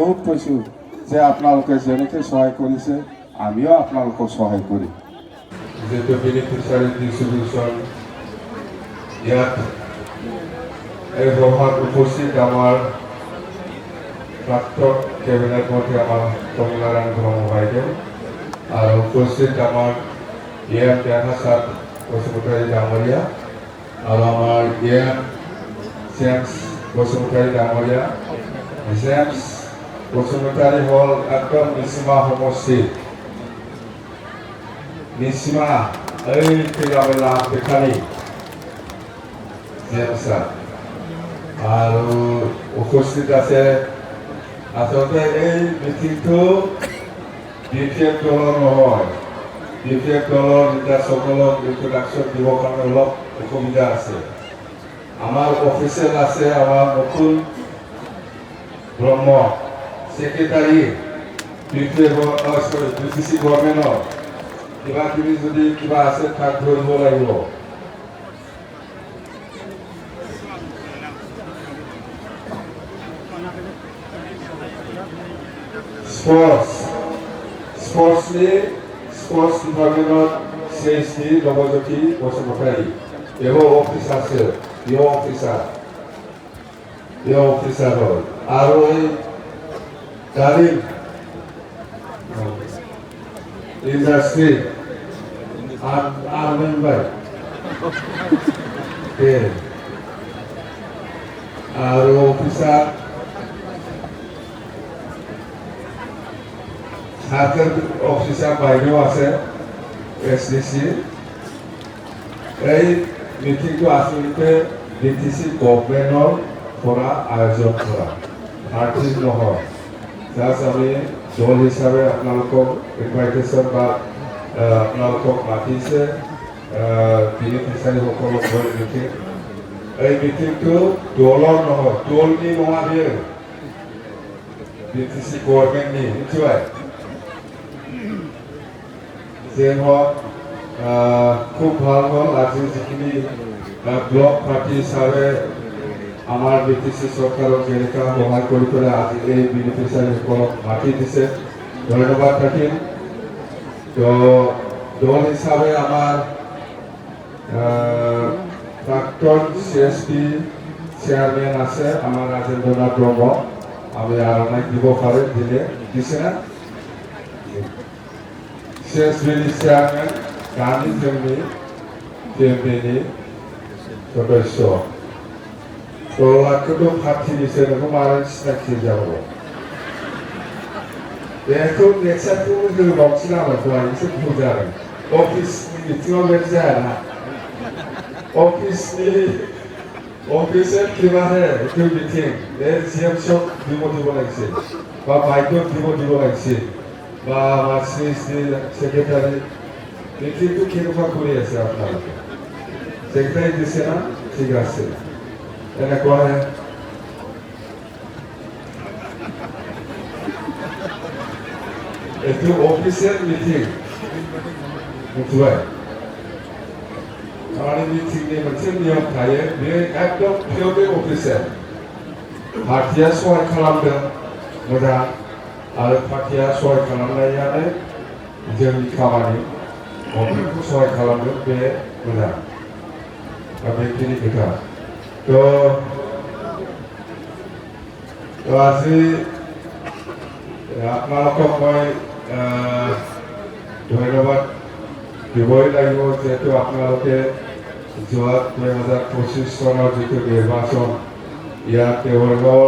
বহুত কৈছোঁ যে আপোনালোকে যেনেকৈ সহায় কৰিছে আমিও আপোনালোকক সহায় কৰিম। যিহেতু বেনিফিচিয়াৰী ডিষ্ট্ৰিবিউশ্যন ইয়াত এই সভাত উপস্থিত আমাৰ প্ৰাক্তন কেবিনেট মন্ত্ৰী আমাৰ কমলাৰাম ব্ৰহ্ম বাইদেউ আৰু উপস্থিত আমাৰ জ্ঞানপ্ৰসাদ বসুমতাৰী ডাঙৰীয়া আৰু আমাৰ জেমছ বসুমতাৰী ডাঙৰীয়া। জেমছ বসুমতাৰী হ'ল একদম নিচিমা সমষ্টিৰ নিচিমা এই পিলাবেলা বেখাৰী জেমছ আৰু উপস্থিত আছে আচলতে এই মিটিংটো বিশেষ দলৰ নহয়। বিশেষ দলৰ লিডাৰসকলক ইন্ট্ৰডাকশ্যন দিবৰ কাৰণে অলপ অসুবিধা আছে। আমাৰ অফিচিয়েল আছে আমাৰ নতুন ব্ৰহ্ম ছেক্ৰেটাৰী BTC গভৰ্ণমেণ্টৰ কিবা কিবি যদি কিবা আছে তাক ধৰিব লাগিব। স্পৰ্টছ ডিপাৰ্টমেণ্টৰ CSD নৱজ্যোতি বসুমতাৰী এও অফিচ আছে, এও অফিচাৰ হ'ল আৰু এই তালিম ইণ্ডাষ্ট্ৰী মেম্বাৰ আৰু অফিচাৰ সাৰ্কেল অফিচাৰ বাইদেউ আছে SDC। এই মিটিংটো আচলতে BTC গভৰ্ণমেণ্টৰ পৰা আয়োজন কৰা আৰ্থিক নহয়। জাষ্ট আমি দল হিচাপে আপোনালোকক ইনভাইটেশ্যন বা আপোনালোকক মাতিছে বেনিফিচিয়াৰীসকলক লৈ মিটিং। এই মিটিংটো দলৰ নহয়, দলনি নহয়, BTC গভৰ্ণমেণ্টনি নিশ্চয় যে হওক খুব ভাল হ'ল। আজি যিখিনি ব্লক পাৰ্টি হিচাপে আমাৰ BTC চৰকাৰক যেনেকৈ সহায় কৰি পেলাই আজি এই বেনিফিচিয়াৰীসকলক মাতি দিছে, ধন্যবাদ থাকিল। তো দল হিচাপে আমাৰ প্ৰাক্তন CSP চেয়াৰমেন আছে আমাৰ ৰাজেন্দ্ৰনাথ ব্ৰহ্ম, আমি আৰণাই দিব পাৰে দিছে না CSBনি চেয়ারম্যান গান্ধী জন্মী TMPনি সদস্য তলাকটো ফাটি দিছে নকো মারেন সিনাকি যাব দেখো নেক্সাটো যে বক্সিনা মতো আছে বুঝারে অফিস মিটিং যায় না অফিসের কিভাবে একটু মিটিং CM সব দিব লাগছে বা বাইক দিব লাগছে বা আমার সেক্রেটারি মিটিংটো কেনেকুৱা কৰি আছে আপোনালোকে? সেক্ৰেটাৰি দিছে না? ঠিক আছে, এনেকুৱা এইটো অফিচিয়েল মিটিং मिथिबाय। खामानि मिटिंनि मोनसे नियम थायो, बे एकदम पियरलि अफिसियेल। पार्टिया सहाय खालामदों मोजां आरो पार्टिया सहाय खालामनायानो जोंनि खामानि, गभर्नमेन्टखौ सहाय खालामदों बे मोजां। बेखिनि खोथा। तो আজি আপোনালোকক মই ধন্যবাদ দিবই লাগিব, যেহেতু আপোনালোকে যোৱা 2025 চনৰ যিটো নিৰ্বাচন ইয়াত তেওঁলোকৰ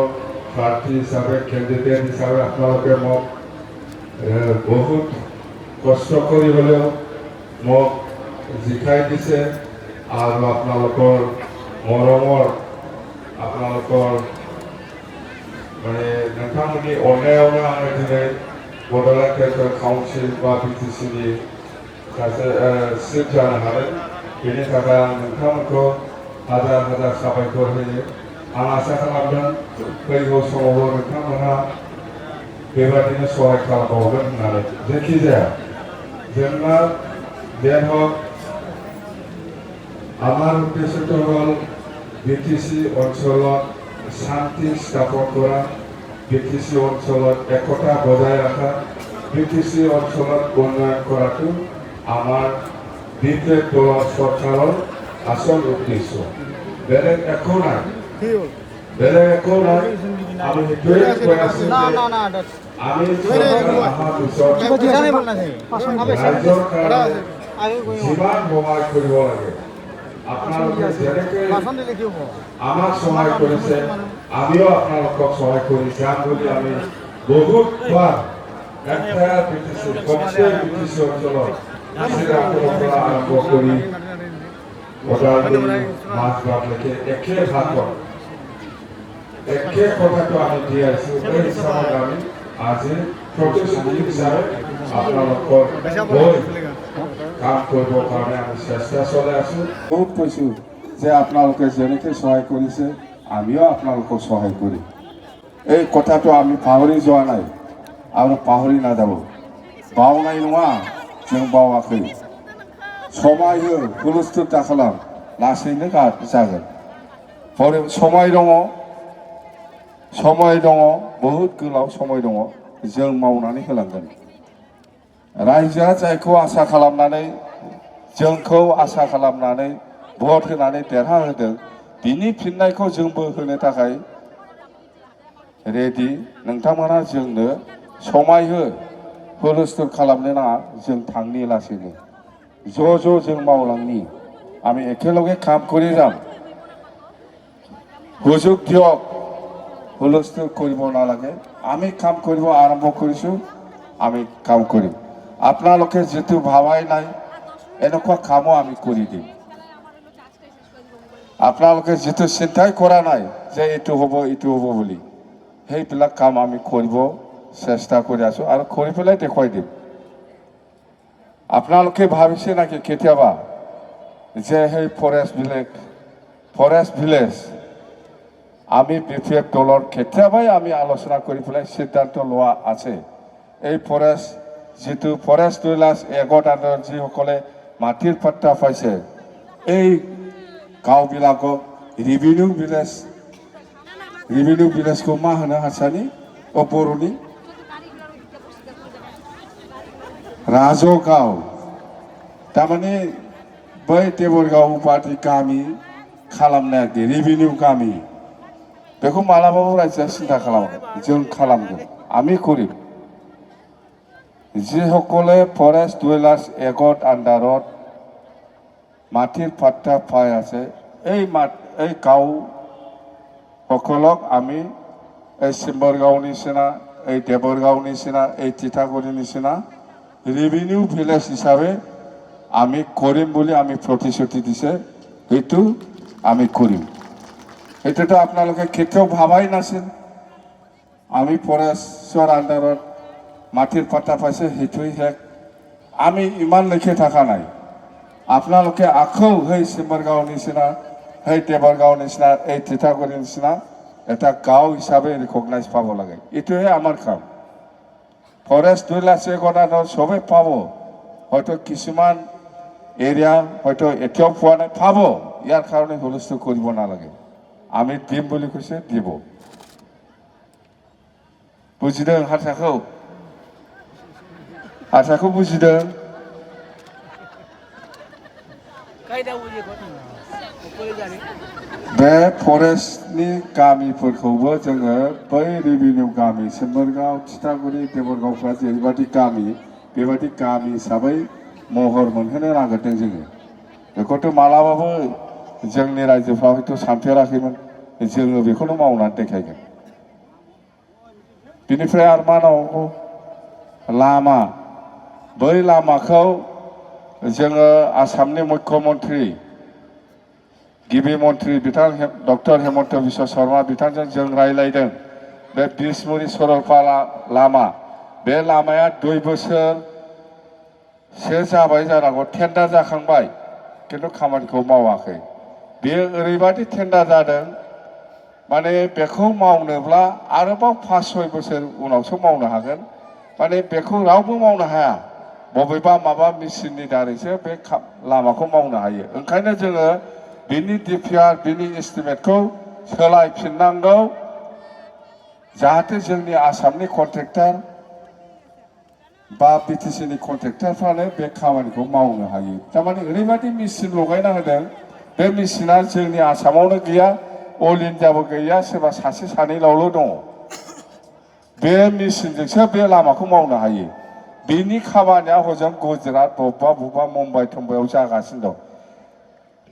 প্ৰাৰ্থী হিচাপে কেণ্ডিডেট হিচাপে আপোনালোকে মোক বহুত কষ্ট কৰি হ'লেও মোক জিকাই দিছে আৰু আপোনালোকৰ মৰমৰ আপোনালোকৰ মানে नोंथांमोननि अननायावनो आङो दिनै बड'लेण्ड टेरिट'रियेल काउन्सिल बा BTCनि सासे सिट जानो हादों। बेनि थाखाय आं नोंथांमोनखौ हाजार हाजार साबायखर होयो। आं आसा खालामदों फैगौ समावबो नोंथांमोनहा बेबादिनो सहाय खालामबावगोन होननानै। जेखि जाया जोंना देर हक আমার উদ্দেশ্যটো হ'ল BTC অঞ্চলত শান্তি স্থাপন কৰা, বিটিসি অঞ্চলত একতা বজাই ৰাখা বিটিসি অঞ্চলত উন্নয়ন কৰাটো আমাৰ বিজেপি দলৰ চৰকাৰৰ আসল উদ্দেশ্য বেলেগ একো নাই বেলেগ একো নাই আমি সেইটোৱে কৈ আছো আমি অহাৰ পিছত ৰাইজৰ কাৰণে যিমান সহায় কৰিব লাগে আপোনালোকে যেনেকৈ আমাক সহায় কৰিছে আমিও আপোনালোকক সহায় কৰি যাম বুলি আমি বহুতবাৰ একটা বিটিসি কমছে বিটিসি অঞ্চলত শ্ৰীৰামপুৰেৰ পৰা আৰম্ভ কৰি ওদালগুৰি মাছবাটলৈকে একে ভাগত একে কথাটো আমি দি আছোঁ এই হিচাপত আমি আজি প্ৰতিশ্ৰুতি হিচাপে আপোনালোকৰ হৈ কাম কৰিবৰ কাৰণে আমি চেষ্টা চলাই আছোঁ বহুত কৈছোঁ যে আপোনালোকে যেনেকৈ সহায় কৰিছে আমিও আপোনালোকক সহায় কৰিম এই কথাটো আমি পাহৰি যোৱা নাই আৰু পাহৰি নাযাব বাওনাय नङा जों बावाखै समाय हो हुलुस्थुल दाखालाम लासैनो जागोन समाय दङ बहुद गोलाव समाय दङ जों मावनानै होलांगोन रायजोआ जायखौ आसा खालामनानै जोंखौ आसा खालामनानै भट होनानै देरहाहोदों बिनि फिननायखौ जोंबो होनो थाखाय रेडि नोंथांमोना जोंनो समाय हो हुलुस्थुल खालामनो नाङा जों थांनि लासैनो ज' जों मावलांनि আমি একেলগে কাম কৰি যাম হুজুক দিয়ক হুলস্থুল কৰিব নালাগে আমি কাম কৰিব আৰম্ভ কৰিছোঁ আমি কাম কৰিম আপোনালোকে যেটো ভাবাই নাই এনেকুৱা কামো আমি কৰি দিম আপোনালোকে যেটো চিন্তাই কৰা নাই যে এইটো হ'ব বুলি সেইবিলাক কাম আমি কৰিব চেষ্টা কৰি আছোঁ আৰু কৰি পেলাই দেখুৱাই দিম আপোনালোকে ভাবিছে নাকি কেতিয়াবা যে সেই ফৰেষ্ট ভিলেজ আমি বিপিএফ দলৰ কেতিয়াবাই আমি আলোচনা কৰি পেলাই সিদ্ধান্ত লোৱা আছে এই ফৰেষ্ট ভিলেজ এগত আন্দোলন যিসকলে মাটিৰ পাট্টা পাইছে এই গাঁওবিলাকক ৰেভিনিউ ভিলেজखौ मा होनो हारसानि बर'नि राजगाव तारमाने बै देबरगाव बादि गामि खालामनाया रेभिनिउ गामि बेखौ मालाबाबो रायजोआ सिन्था खालामाखै जों खालामगोन आमी करिम যিসকলে ফৰেষ্ট ডুৱেলাৰ্ছ এগত আণ্ডাৰত মাটিৰ পাট্টা পাই আছে এই গাঁও সকলক আমি এই চিম্বৰগাঁও নিচিনা এই দেবৰগাঁও নিচিনা এই তিতাগুৰি নিচিনা ৰেভিনিউ ভিলেজ হিচাপে আমি কৰিম বুলি আমি প্ৰতিশ্ৰুতি দিছে সেইটো আমি কৰিম এটাতো আপোনালোকে কেতিয়াও ভাবাই নাছিল আমি ফৰেষ্টৰ আণ্ডাৰত মাটিৰ পাট্টা পাইছে সেইটোই হেক আমি ইমান লেখি থকা নাই আপোনালোকে আকৌ সেই চিম্বৰগাঁও নিচিনা সেই দেবৰগাঁও নিচিনা এই তিতাগুৰি নিচিনা এটা গাঁও হিচাপে ৰিকগনাইজ পাব লাগে এইটোহে আমাৰ কাম ফৰেষ্ট ডুৱেলাৰ্ছ এগত সবে পাব হয়তো কিছুমান এৰিয়া হয়তো এতিয়াও পোৱা নাই পাব ইয়াৰ কাৰণে হুলস্থুল কৰিব নালাগে আমি দিম বুলি কৈছে দিব বুজিদों हारसाखौ बुजिदों बे फरेस्टनि गामिफोरखौबो जोङो बै रेभिनिउ गामि सिम्बरगाव तितागुरि देबरगावफ्रा जेरैबादि गामि बेबादि गामि हिसाबै महर मोनहोनो नागिरदों जोङो बेखौथ' मालाबाबो जोंनि रायजोफ्रा हयथ' सानफेराखैमोन जोङो बेखौनो मावनानै देखायगोन बिनिफ्राय आरो मा नांगौ लामा बै लामाखौ जोङो आसामनि मुख्यमन्त्रि गिबि मन्त्रि बिथां डक्टर हेमन्त बिश्व शर्मा बिथांजों जों रायलायदों बे बिसमुरि सरलपारा लामा बे लामाया 2 बोसोरसो जाबाय जानांगौ टेन्डार जाखांबाय किन्तु खामानिखौ मावाखै बेयो ओरैबादि टेन्डार जादों माने बेखौ मावनोब्ला आरोबाव 5-6 बोसोर उनावसो मावनो हागोन माने बेखौ रावबो मावनो हाया बबेबा माबा मेसिननि दारैसो बे लामाखौ मावनो हायो ओंखायनो जोङो बिनि डिपिआर बिनि एस्टिमेटखौ सोलायफिननांगौ जाहाथे जोंनि आसामनि कन्ट्रेक्टर बा बिटिसिनि कन्ट्रेक्टरफ्रानो बे खामानिखौ मावनो हायो। थारमाने ओरैबायदि मेचिन लगायना होदों, बे मेचिना जोंनि आसामावनो गैया, अल इन्डियाबो गैया, सोरबा सासे सानैनावल' दङ। बे मेचिनजोंसो बे लामाखौ मावनो हायो। बेनि खामानिया हजों गुजरात बबेबा मुम्बाइ थम्बाइआव जागासिनो दं।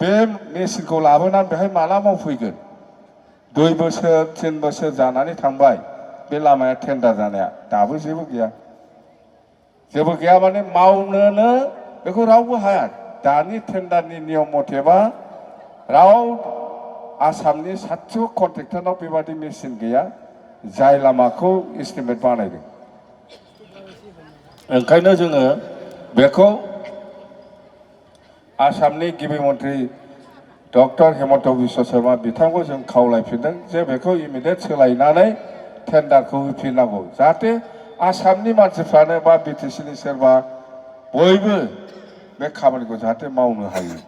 बे मेचिनखौ लाबोनानै बेहाय माला मावफैगोन? 2 बोसोर 3 बोसोर जानानै थांबाय बे लामाया टेन्डार जानाया, दाबो जेबो गैया। जेबो गैया माने मावनोनो बेखौ रावबो हाया। दानि टेन्डारनि नियम मथेबा राव आसामनि सासेबो कन्ट्रेक्टरनाव बेबादि मेचिन गैया जाय लामाखौ एस्टिमेट बानायदों। ओंखायनो जोङो बेखौ आसामनि गिबि मन्थ्रि डक्टर हेमन्त बिश्व शर्मा बिथांखौ जों खावलायफिनदों जे बेखौ इमिडियेट सोलायनानै टेन्डारखौ होफिननांगौ, जाहाथे आसामनि मानसिफ्रानो बा बिटिसिनि सोरबा बयबो बे खामानिखौ जाहाथे मावनो हायो।